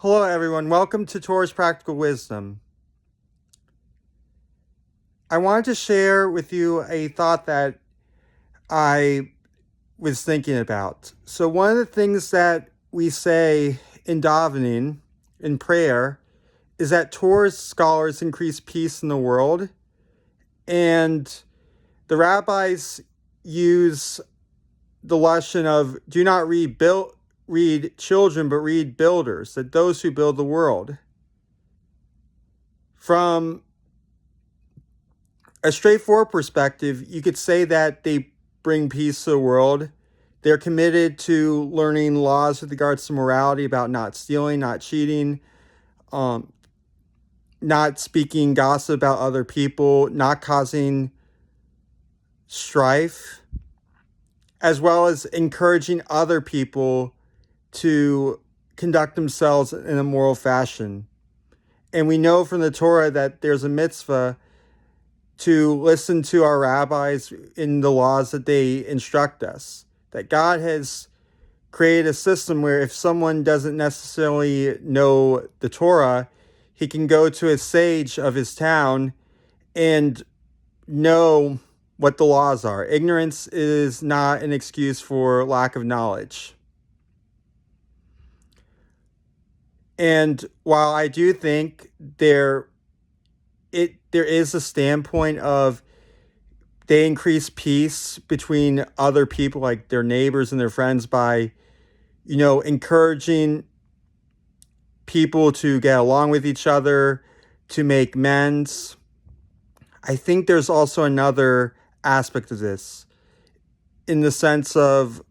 Hello, everyone. Welcome to Torah's Practical Wisdom. I wanted to share with you a thought that I was thinking about. So, one of the things that we say in davening, in prayer, is that Torah scholars increase peace in the world, and the rabbis use the lesson of do not read children, but read builders, that those who build the world. From a straightforward perspective, you could say that they bring peace to the world. They're committed to learning laws with regards to morality about not stealing, not cheating, not speaking gossip about other people, not causing strife, as well as encouraging other people to conduct themselves in a moral fashion. And we know from the Torah that there's a mitzvah to listen to our rabbis in the laws that they instruct us. That God has created a system where if someone doesn't necessarily know the Torah, he can go to a sage of his town and know what the laws are. Ignorance is not an excuse for lack of knowledge. And while I do think there is a standpoint of they increase peace between other people, like their neighbors and their friends, by, encouraging people to get along with each other, to make amends. I think there's also another aspect of this in the sense of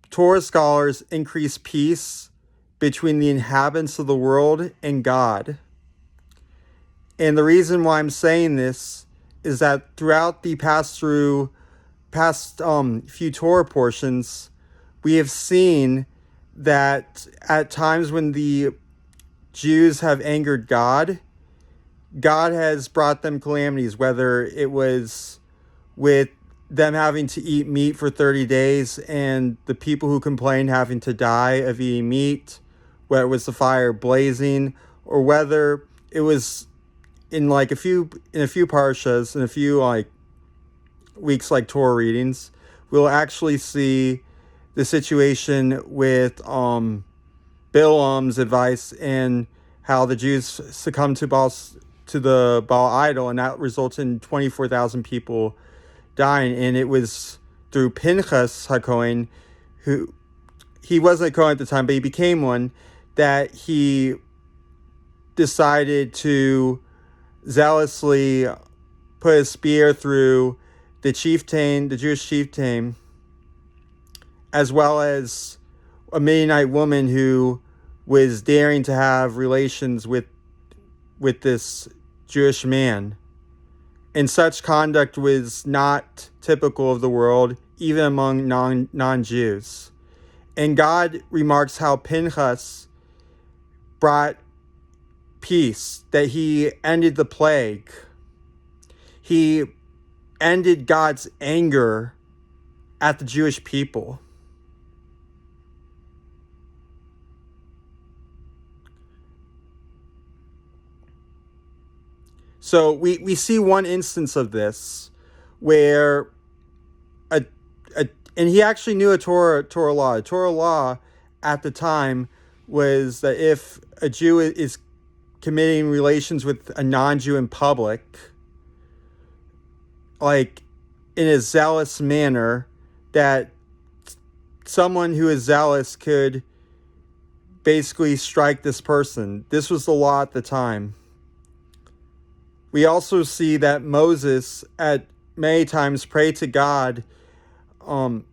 Torah scholars increase peace between the inhabitants of the world and God. And the reason why I'm saying this is that throughout the past few Torah portions, we have seen that at times when the Jews have angered God, God has brought them calamities, whether it was with them having to eat meat for 30 days and the people who complained having to die of eating meat, whether it was the fire blazing, or whether it was in a few parshas, in a few weeks like Torah readings, we'll actually see the situation with Balaam's advice and how the Jews succumbed to the Baal idol, and that results in 24,000 people dying. And it was through Pinchas HaKohen, who he wasn't a Kohen at the time, but he became one, that he decided to zealously put a spear through the Jewish chieftain, as well as a Midianite woman who was daring to have relations with this Jewish man. And such conduct was not typical of the world, even among non-Jews. And God remarks how Pinchas brought peace, that he ended the plague. He ended God's anger at the Jewish people. So we see one instance of this where and he actually knew a Torah law. A Torah law at the time was that if a Jew is committing relations with a non-Jew in public, like in a zealous manner, that someone who is zealous could basically strike this person. This was the law at the time. We also see that Moses at many times prayed to God to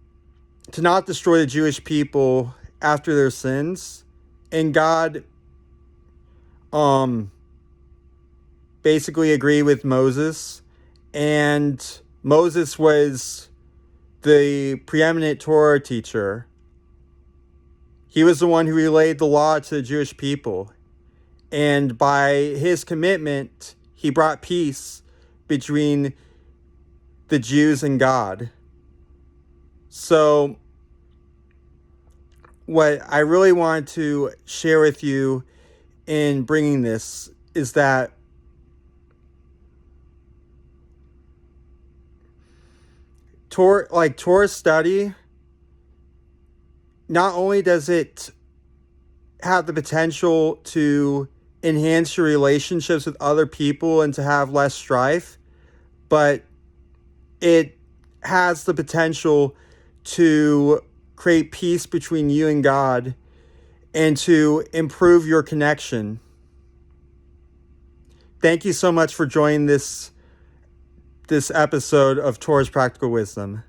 not destroy the Jewish people after their sins. And God basically agreed with Moses. And Moses was the preeminent Torah teacher. He was the one who relayed the law to the Jewish people. And by his commitment, he brought peace between the Jews and God. So what I really want to share with you in bringing this is that Torah study, not only does it have the potential to enhance your relationships with other people and to have less strife, but it has the potential to create peace between you and God and to improve your connection. Thank you so much for joining this episode of Torah's Practical Wisdom.